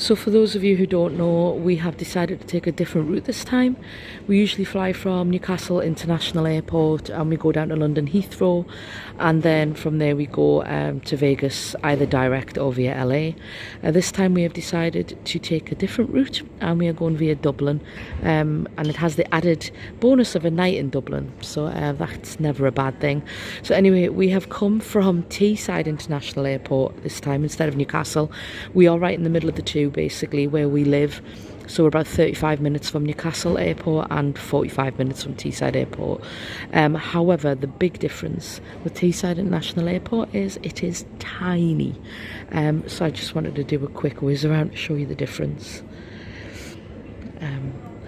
So for those of you who don't know, we have decided to take a different route this time. We usually fly from Newcastle International Airport and we go down to London Heathrow, and then from there we go to Vegas, either direct or via LA. This time we have decided to take a different route and we are going via Dublin, and it has the added bonus of a night in Dublin, so that's never a bad thing. So anyway, we have come from Teesside International Airport this time instead of Newcastle. We are right in the middle of the two, basically, where we live. So we're about 35 minutes from Newcastle Airport and 45 minutes from Teesside Airport. However, the big difference with Teesside International Airport is it is tiny. So I just wanted to do a quick whiz around to show you the difference.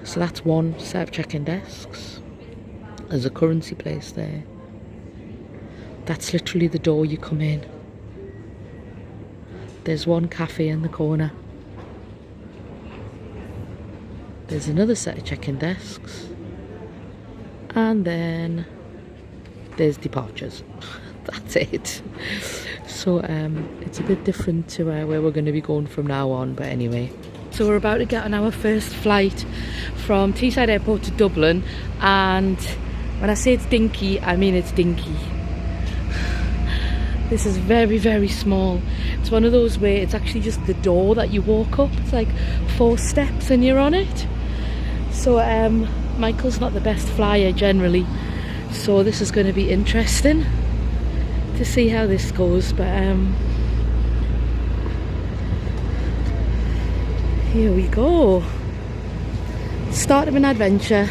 So that's one set of check-in desks. There's a currency place there. That's literally the door you come in. There's one cafe in the corner. There's another set of check-in desks. And then there's departures. That's it. So it's a bit different to where we're going to be going from now on, but anyway. So we're about to get on our first flight from Teesside Airport to Dublin, and when I say it's dinky, I mean it's dinky. This is very, very small. It's one of those where it's actually just the door that you walk up. It's like 4 steps and you're on it. So Michael's not the best flyer generally, so this is going to be interesting to see how this goes, but here we go. Start of an adventure.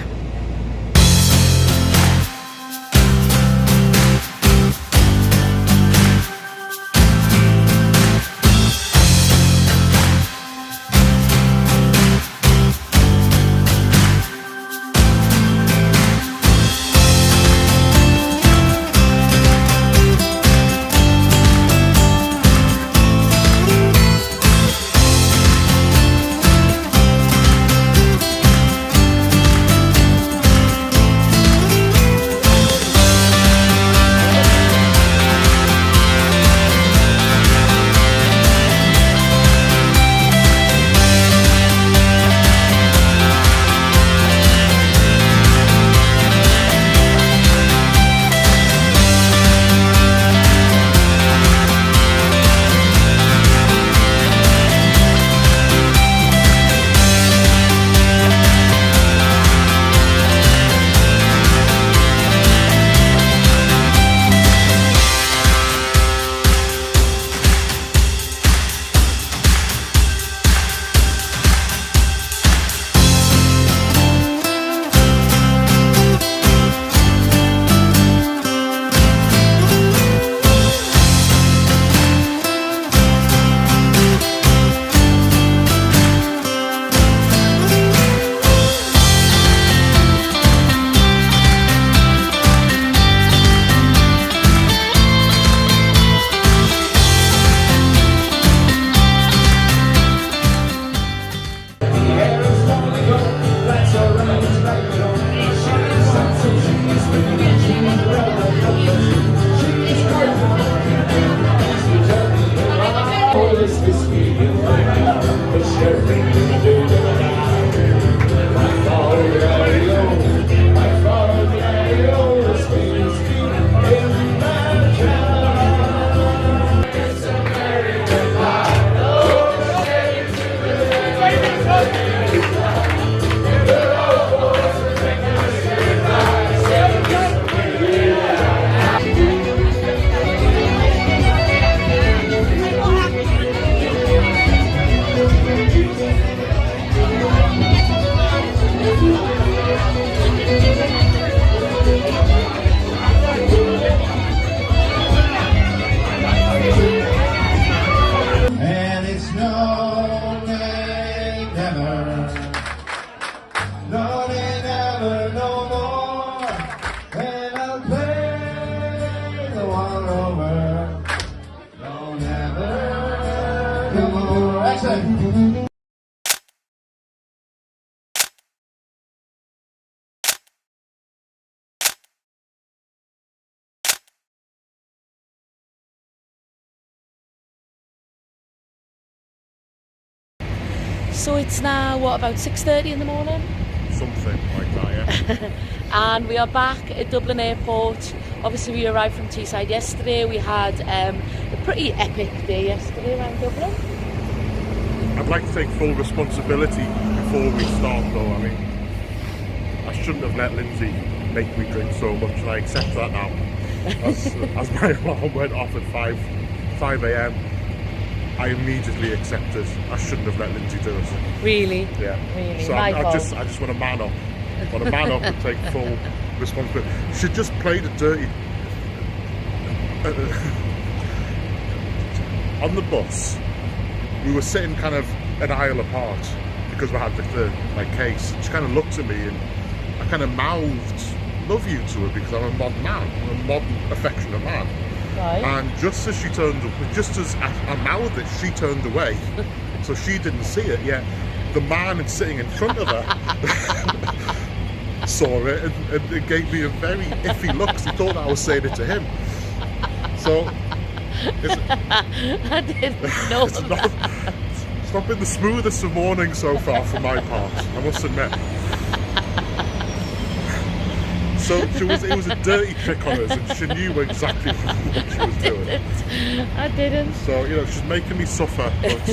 So it's now, what, about 6:30 in the morning? Something like that, yeah. And we are back at Dublin Airport. Obviously we arrived from Teesside yesterday. We had a pretty epic day yesterday around Dublin. I'd like to take full responsibility before we start though. I mean, I shouldn't have let Lindsay make me drink so much, and I accept that now. As my alarm went off at 5 a.m, I immediately accepted I shouldn't have let Lindsay do it. Really? Yeah. Really? So My I fault. just want to man up. I want to man up and take full responsibility. She just played it dirty. On the bus, we were sitting kind of an aisle apart because we had the case. She kind of looked at me and I kind of mouthed "love you" to her because I'm a modern man, I'm a modern, affectionate man. Right. And just as I mouthed it, she turned away, so she didn't see it yet. The man sitting in front of her saw it and it gave me a very iffy look because he thought that I was saying it to him. So I didn't know it's that. it's not been the smoothest of mornings so far for my part, I must admit. So it was a dirty trick on us, and she knew exactly what she was doing. I didn't. So, you know, she's making me suffer, but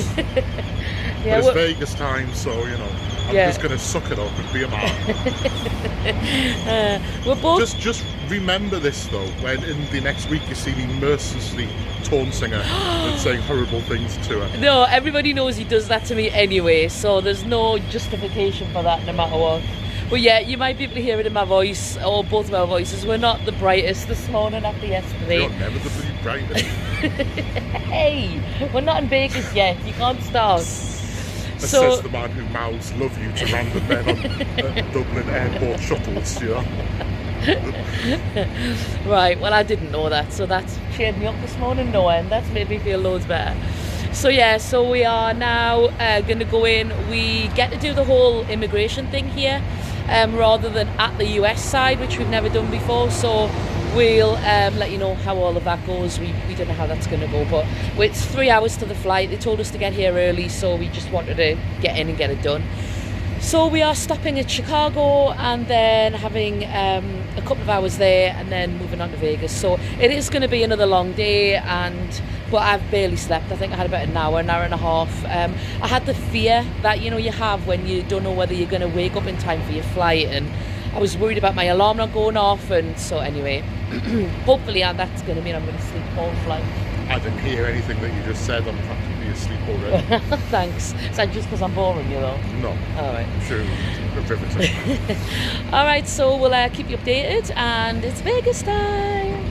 Yeah, it's Vegas time, so, you know, I'm just going to suck it up and be a man. We're both... Just remember this, though, when in the next week you see me mercilessly taunting her and saying horrible things to her. No, everybody knows he does that to me anyway, so there's no justification for that no matter what. But yeah, you might be able to hear it in my voice, or both of our voices. We're not the brightest this morning after yesterday. You're never the bloody brightest. Hey, we're not in Vegas yet, you can't start. That says the man who mouths "love you" to random men on Dublin airport shuttles, you know. Right, well I didn't know that, so that's cheered me up this morning knowing. That's made me feel loads better. So yeah, so we are now going to go in. We get to do the whole immigration thing here rather than at the US side, which we've never done before. So we'll let you know how all of that goes. We don't know how that's going to go, but it's 3 hours to the flight. They told us to get here early, so we just wanted to get in and get it done. So we are stopping at Chicago and then having a couple of hours there and then moving on to Vegas. So it is going to be another long day, but I've barely slept. I think I had about an hour and a half. I had the fear that, you know, you have when you don't know whether you're going to wake up in time for your flight, and I was worried about my alarm not going off, and so anyway, hopefully that's going to mean I'm going to sleep all flight. I didn't hear anything that you just said. I'm practically asleep already. Thanks. Is that just because I'm boring you though? No. All right. I'm sure we're riveting. All right, so we'll keep you updated, and it's Vegas time.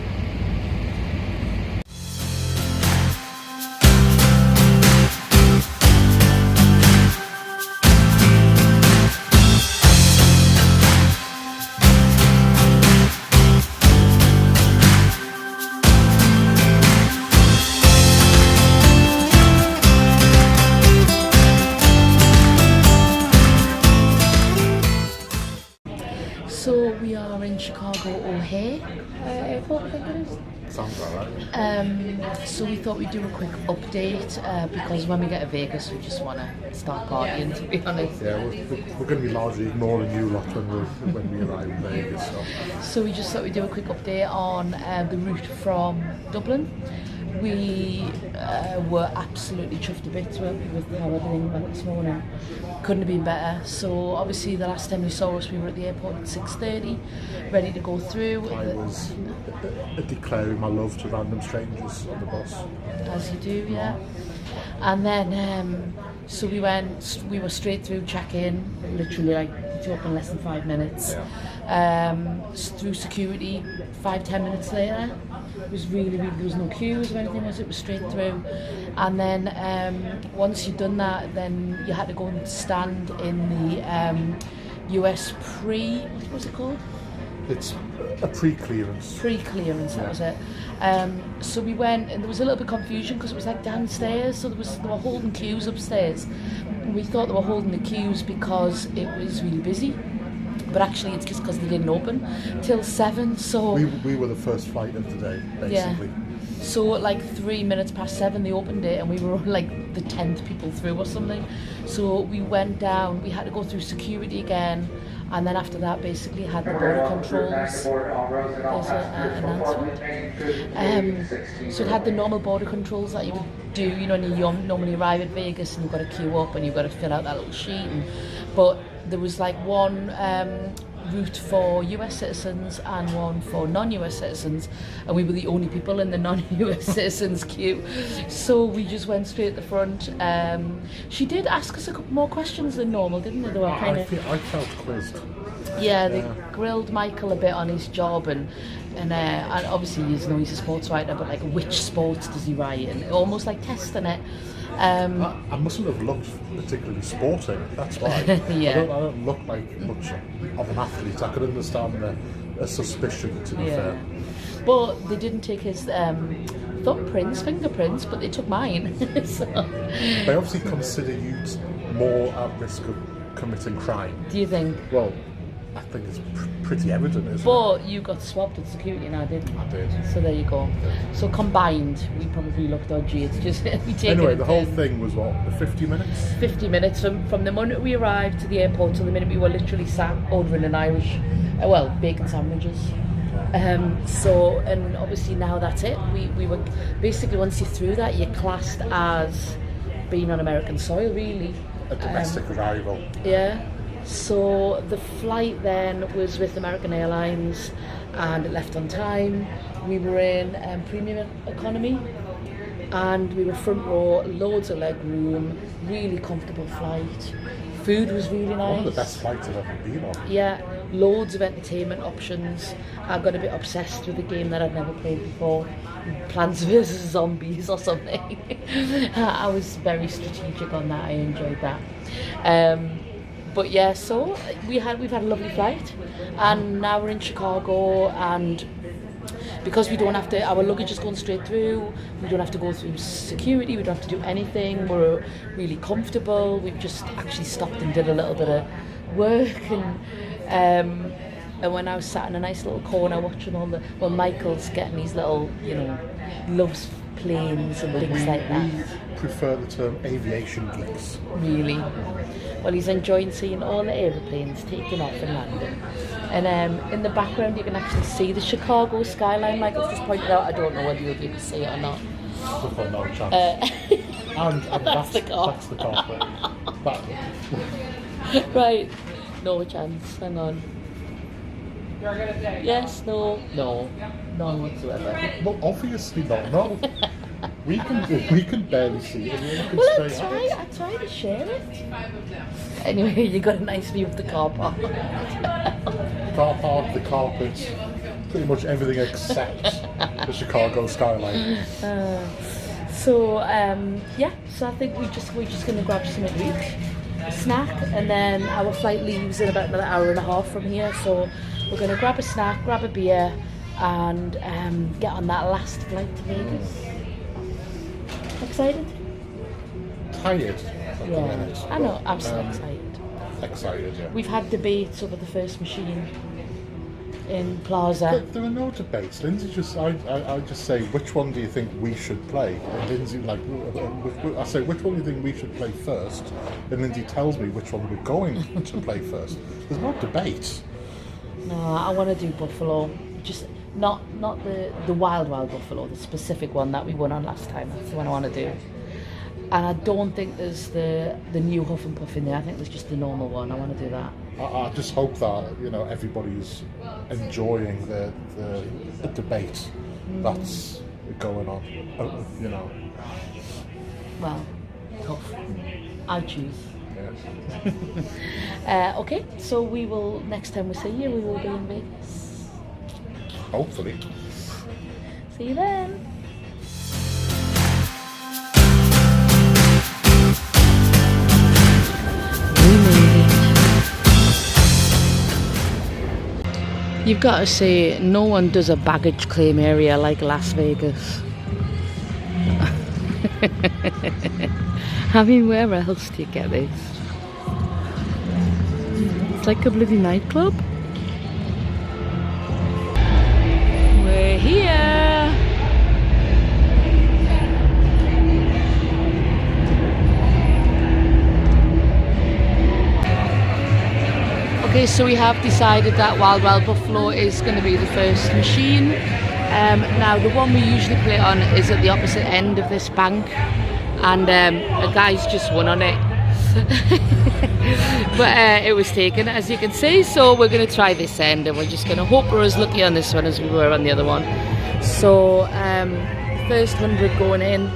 So we are in Chicago O'Hare airport, I think it is. Sounds all right. So we thought we'd do a quick update because when we get to Vegas we just want to start partying, to be honest. Yeah, we're going to be largely ignoring you lot when we arrive in Vegas. So we just thought we'd do a quick update on the route from Dublin. We were absolutely chuffed to bits with how everything went this morning. Couldn't have been better. So obviously the last time you saw us we were at the airport at 6:30, ready to go through. I was declaring my love to random strangers on the bus. As you do, yeah. And then so we were straight through check-in, literally like it took in less than 5 minutes. Through security, 5-10 minutes later. It was really, there was no queues or anything, it was straight through. And then once you'd done that, then you had to go and stand in the US what was it called? It's a pre-clearance. Pre-clearance, that was it. So we went, and there was a little bit of confusion because it was like downstairs, so they were holding queues upstairs. And we thought they were holding the queues because it was really busy. but actually it's just because they didn't open till 7. So we were the first flight of the day, basically. yeah. So at like 3 minutes past 7 they opened it, and we were like the 10th people through or something. So we went down. We had to go through security again. And then after that, basically had the border controls. There's an announcement. So it had the normal border controls that you would do, you know, when you normally arrive at Vegas and you've got to queue up and you've got to fill out that little sheet. But there was like one route for US citizens and one for non-US citizens, and we were the only people in the non-US citizens queue, so we just went straight at the front. She did ask us a couple more questions than normal, didn't they? They were kind of, I felt quizzed. Yeah, they grilled Michael a bit on his job, and obviously he's a sports writer, but like which sports does he write, and almost like testing it. I mustn't have looked particularly sporting, that's why. Yeah. I don't look like much of an athlete. I could understand a suspicion, to be fair. But they didn't take his fingerprints, but they took mine. So. They obviously consider you more at risk of committing crime. Do you think? Well, I think it's pretty evident, isn't it? But you got swabbed at security and I didn't. I did. So there you go. So combined, we probably looked dodgy. It's just we take anyway, it the whole thing was what, 50 minutes? 50 minutes from the moment we arrived to the airport till the minute we were literally sat ordering an Irish, bacon sandwiches. So, and obviously now that's it. We were basically, once you're through that, you're classed as being on American soil, really. A domestic arrival. Yeah. So the flight then was with American Airlines and it left on time. We were in premium economy and we were front row, loads of leg room, really comfortable flight. Food was really nice. One of the best flights I've ever been on. Yeah, loads of entertainment options. I got a bit obsessed with a game that I'd never played before, Plants vs Zombies or something. I was very strategic on that. I enjoyed that. But yeah, so we've had a lovely flight, and now we're in Chicago, and because we don't have to, our luggage is going straight through, we don't have to go through security, we don't have to do anything, we're really comfortable. We've just actually stopped and did a little bit of work, and when I was sat in a nice little corner watching Michael's getting these little, loves planes and things like that. We prefer the term aviation geeks. Really? Well, he's enjoying seeing all the aeroplanes taking off and landing. And in the background you can actually see the Chicago skyline. Michael's just pointed out. I don't know whether you'll be able to see it or not. I've got no chance. And that's the car. That's the car. Right. No chance. Hang on. Yes, no, none whatsoever. Well, obviously not. No. We can barely see it. Well, I try to share it. Anyway, you got a nice view of the car park. Car park, the carpets, pretty much everything except the Chicago skyline. So I think we're just going to grab something to eat, a snack, and then our flight leaves in about another hour and a half from here. So we're going to grab a snack, grab a beer, and get on that last flight to Vegas. Excited? Tired. Yeah, I know. I'm so excited. Excited, yeah. We've had debates over the first machine in Plaza. There are no debates. Lindsay I just say, which one do you think we should play? And Lindsay, I say, which one do you think we should play first? And Lindsay tells me which one we're going to play first. There's no debate. No, I want to do Buffalo. Just not the wild Buffalo, the specific one that we won on last time. That's the one I want to do. And I don't think there's the new Huff and Puff in there. I think there's just the normal one. I want to do that. I just hope that everybody's enjoying the debate that's going on. Well, tough. I choose. Yes. Okay, so we will, next time we see you, we will be in Vegas. Hopefully. See you then. You've got to say, no one does a baggage claim area like Las Vegas. I mean, where else do you get this? It's like a bloody nightclub. We're here. Okay, so we have decided that Wild Wild Buffalo is going to be the first machine. Now the one we usually play on is at the opposite end of this bank, and a guy's just won on it. But it was taken, as you can see, so we're going to try this end, and we're just going to hope we're as lucky on this one as we were on the other one. So first 100 going in.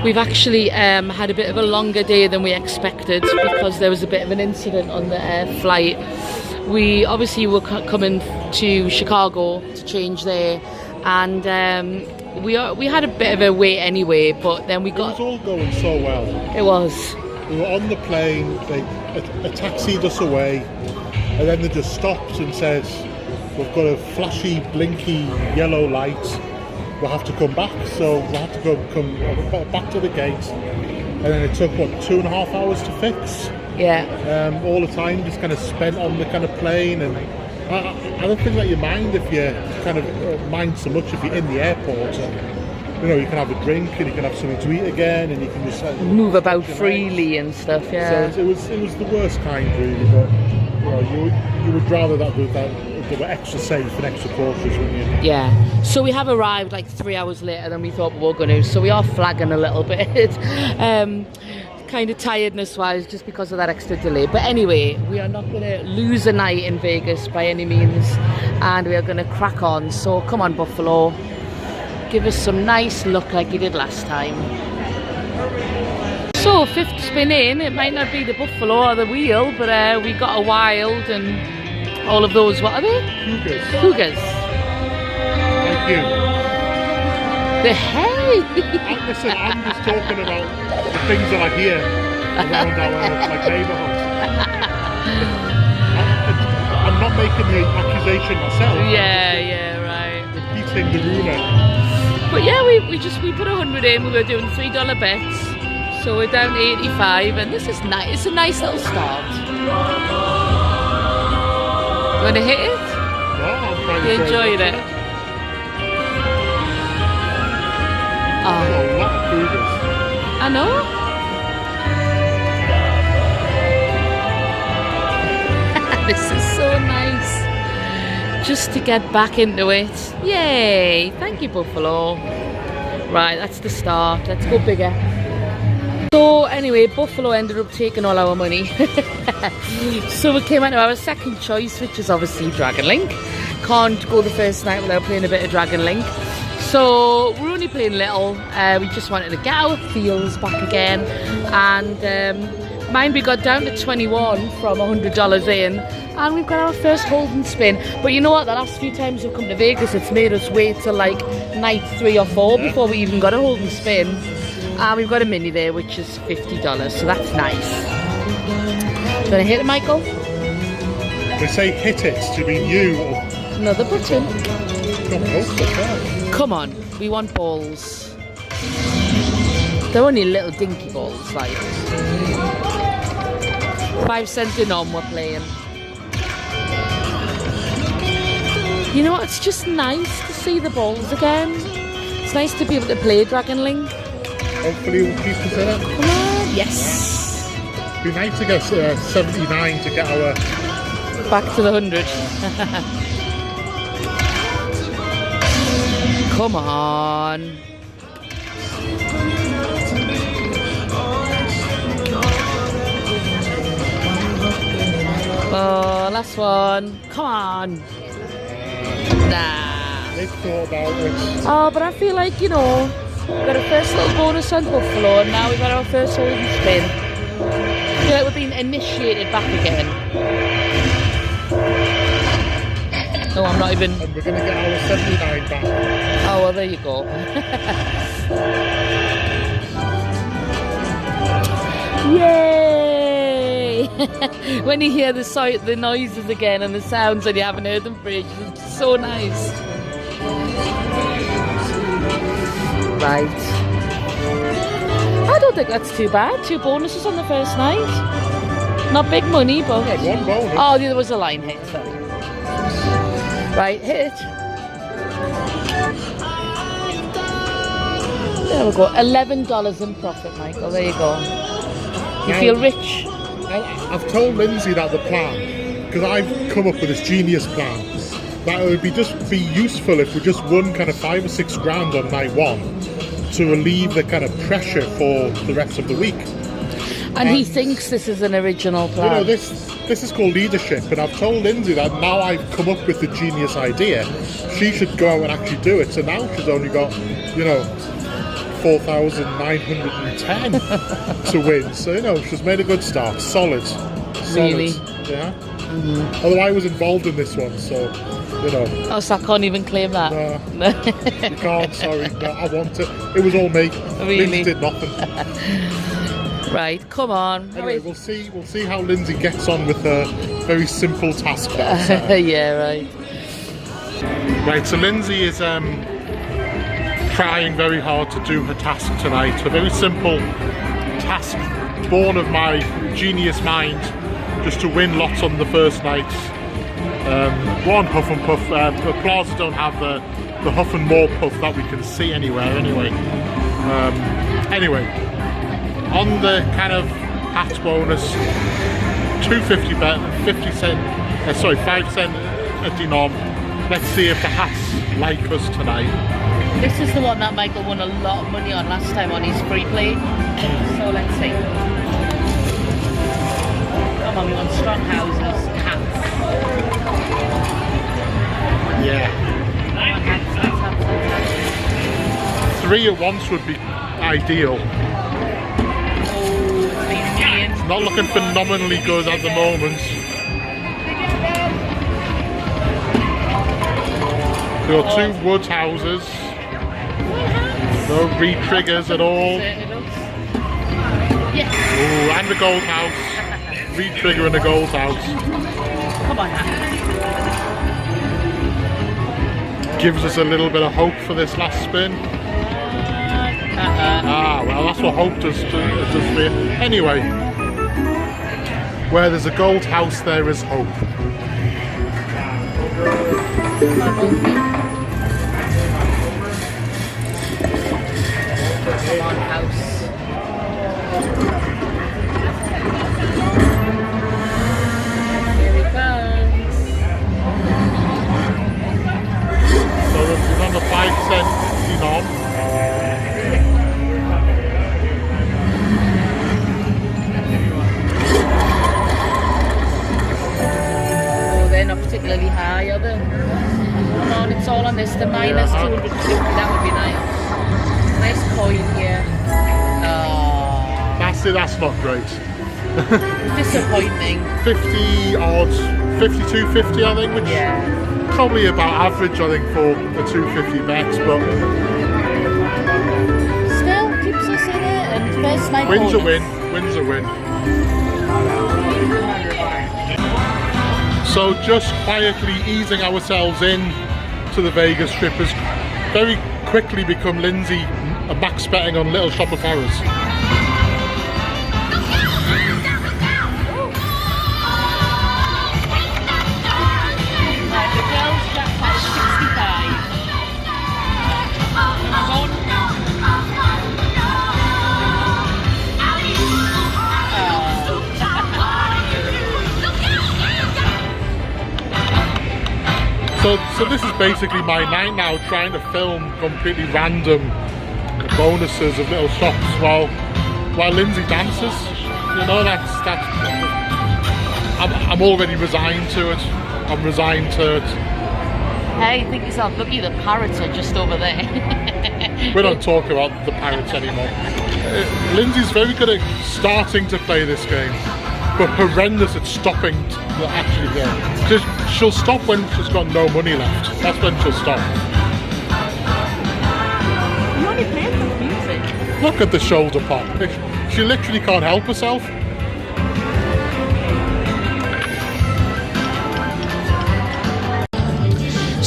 We've actually had a bit of a longer day than we expected because there was a bit of an incident on the flight. We obviously were coming to Chicago to change there, and we had a bit of a wait anyway, but then we got... It was all going so well. It was. We were on the plane, a taxied us away, and then they just stopped and said, we've got a flashy, blinky yellow light. We'll have to come back, so we'll have to come back to the gate, and then it took what, 2.5 hours to fix. Yeah. All the time just kind of spent on the kind of plane, and I don't think that you mind if you kind of mind so much if you're in the airport, and you know, you can have a drink and you can have something to eat again, and you can just move about freely and stuff. Yeah. So it was the worst kind really, but you know, you would rather that they were extra safe and extra cautious, wouldn't you? Yeah. So we have arrived like 3 hours later than we thought we were going to. So we are flagging a little bit, kind of tiredness wise, just because of that extra delay. But anyway, we are not going to lose a night in Vegas by any means, and we are going to crack on. So come on, Buffalo, give us some nice luck like you did last time. So 5th spin in, it might not be the Buffalo or the wheel, but we got a wild and all of those, what are they? Cougars. Thank you. The hay! Listen, I'm just talking about the things that I hear around our neighbourhood. I'm not making the accusation myself. Yeah, right. Repeating the rumour. But yeah, we put 100 in, we were doing $3 bets. So we're down to 85, and this is nice. It's a nice little start. You want to hit it? No, I'm trying to You enjoyed it? Oh. A lot of cougars. I know. This is so nice. Just to get back into it. Yay! Thank you, Buffalo. Right, that's the start. Let's go bigger. So anyway, Buffalo ended up taking all our money. So we came out to our second choice, which is obviously Dragon Link. Can't go the first night without playing a bit of Dragon Link. So we're only playing little. We just wanted to get our feels back again. And mine, we got down to 21 from $100 in. And we've got our first hold and spin. But you know what? The last few times we've come to Vegas, it's made us wait till like night 3 or 4 before we even got a hold and spin. And we've got a mini there, which is $50, so that's nice. Do you want to hit it, Michael? They say hit it to mean you or... Another button. Come on, we want balls. They're only little dinky balls, like. 5 cents in on we're playing. You know what, it's just nice to see the balls again. It's nice to be able to play Dragon Link. Hopefully we'll keep us in it. Come on, yes. It'd be nice to get 79 to get our... Back to the 100. Come on. Oh, last one. Come on. Nah. They've thought about it. Oh, but I feel like, you know, we've got a first little bonus on Buffalo, and now we've got our first hold and spin. I feel like we're being initiated back again. No, I'm not even... And we're going to get our 79 back. Oh, well, there you go. Yay! When you hear the noises again and the sounds and you haven't heard them for ages, it's so nice. Right. I don't think that's too bad. 2 bonuses on the first night. Not big money, but... Yeah, 1 bonus. Oh, there was a line hit, sorry. Right, hit. There we go. $11 in profit, Michael. There you go. You feel rich? I've told Lindsay that the plan, because I've come up with this genius plan, that it would just be useful if we just won kind of 5 or 6 grand on night 1 to relieve the kind of pressure for the rest of the week. And he thinks this is an original plan. You know, this is called leadership, and I've told Lindsay that now I've come up with the genius idea, she should go out and actually do it. So now she's only got, you know, 4,910 to win. So, you know, she's made a good start. Solid. Really? Yeah. Although I was involved in this one, so, you know. Oh, so I can't even claim that? No. You can't, sorry. No, I want it. It was all me. Really? Lindsay did nothing. Right, come on. Anyway, we'll see how Lindsay gets on with her very simple task. Yeah, right. Right, so Lindsay is trying very hard to do her task tonight. A very simple task born of my genius mind, just to win lots on the first night. One Huff and Puff. The Plaza don't have the Huff and More Puff that we can see anywhere anyway. Anyway, on the kind of hat bonus, 250 bet, 5 cent a denom. Let's see if the hats like us tonight. This is the one that Michael won a lot of money on last time on his free play. So let's see. Come on, we want strong houses, hats. Yeah. Hats. 3 at once would be ideal. Oh, 3 million. Not looking phenomenally good at the moment. There are 2 wood houses. No re-triggers at all. Yes. Ooh, and a gold house. Re-trigger in a gold house. Come on, hats. Gives us a little bit of hope for this last spin. Ah, well, that's what hope does for you. Anyway, where there's a gold house, there is hope. Come on, house. Here it comes. So it's on the 5 cent denom. Oh, they're not particularly high, are they? Come on, it's all on this. The minus 250, that would be nice. Nice coin here. Oh. That's not great. Disappointing. 50 odd, 52.50 I think, which probably about average I think for the 250 bets, but still keeps us in it, and first night wins bonus. a win, wins a win. So just quietly easing ourselves in to the Vegas trip has very quickly become Lindsay a max betting on Little Shop of Horrors. So this is basically my night now, trying to film completely random bonuses of little shops while Lindsay dances. You know, that's I'm already resigned to it. I'm resigned to it. Hey, think yourself lucky the parrots are just over there. We don't talk about the parrots anymore. Lindsay's very good at starting to play this game, but horrendous at stopping to actually play. She'll stop when she's got no money left. That's when she'll stop. You only playing for the music. Look at the shoulder pop. She literally can't help herself.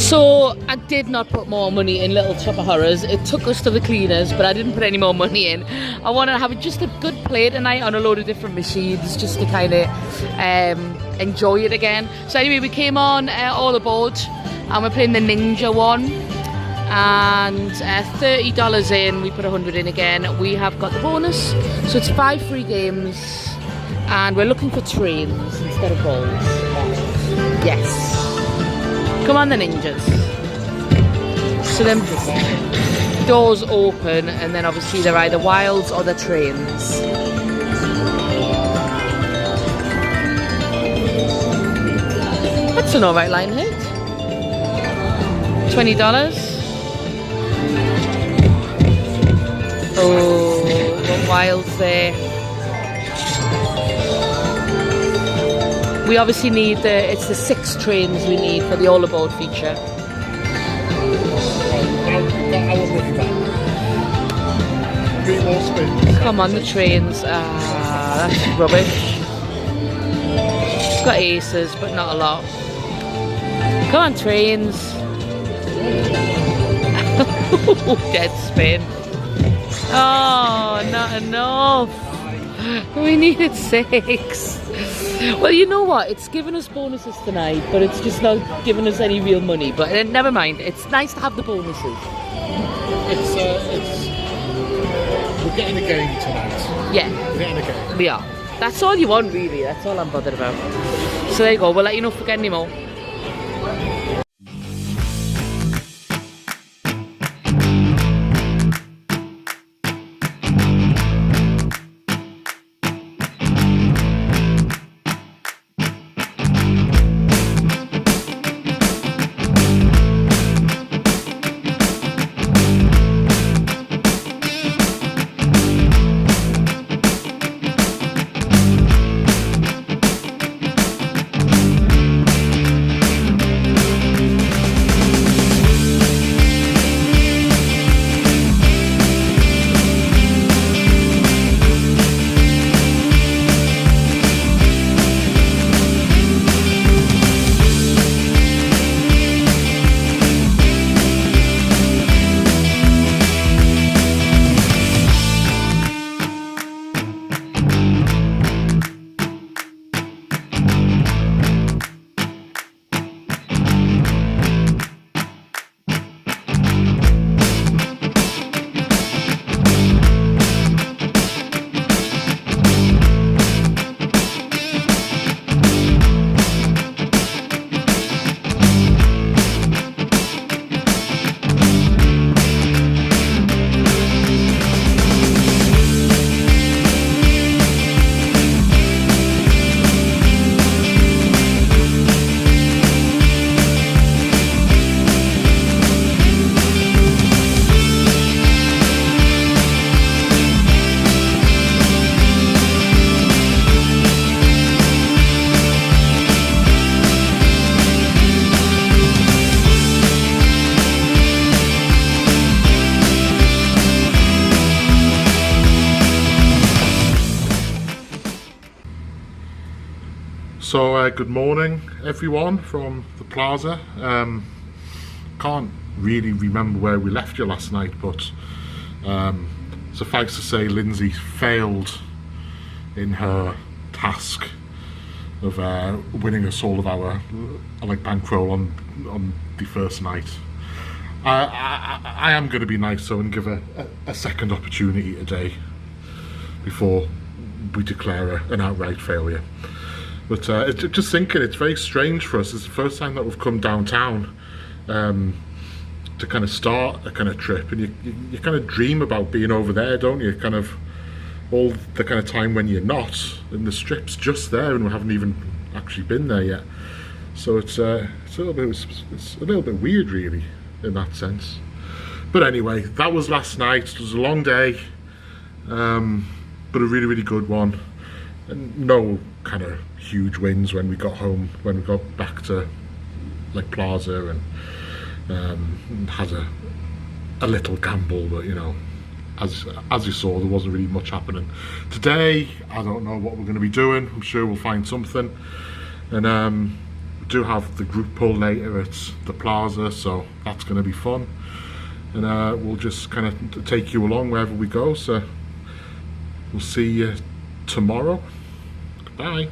So I did not put more money in Little Chopper Horrors. It took us to the cleaners, but I didn't put any more money in. I want to have just a good play tonight on a load of different machines, just to kind of enjoy it again. So anyway, we came on All Aboard, and we're playing the Ninja one. And $30 in, we put 100 in again. We have got the bonus, so it's 5 free games, and we're looking for trains instead of balls. Yes. Come on, the ninjas. So then doors open, and then obviously they're either wilds or they're trains. That's an alright line hit. $20. Oh, got wilds there. We obviously need it's the 6 trains we need for the All Aboard feature. Come on, the trains. Ah, that's rubbish. It's got aces, but not a lot. Come on, trains. Dead spin. Oh, not enough. We needed 6. Well, you know what? It's given us bonuses tonight, but it's just not giving us any real money. But never mind. It's nice to have the bonuses. We're getting a game tonight. Yeah. We're getting a game. We are. That's all you want, really. That's all I'm bothered about. So there you go. We'll let you know if we get any more. So good morning everyone from the plaza. Can't really remember where we left you last night, but suffice to say Lindsay failed in her task of winning us all of our bankroll on the first night. I am going to be nice though and give her a second opportunity today before we declare an outright failure. But just thinking, it's very strange for us. It's the first time that we've come downtown to kind of start a kind of trip, and you kind of dream about being over there, don't you? Kind of all the kind of time when you're not, and the strip's just there, and we haven't even actually been there yet. So it's a little bit weird, really, in that sense. But anyway, that was last night. It was a long day, but a really, really good one. And no kind of huge wins when we got home, when we got back to Plaza, and had a little gamble, but you know, as you saw, there wasn't really much happening. Today, I don't know what we're going to be doing. I'm sure we'll find something, and do have the group pull later at the plaza, so that's going to be fun, and we'll just kind of take you along wherever we go. So we'll see you tomorrow. Bye.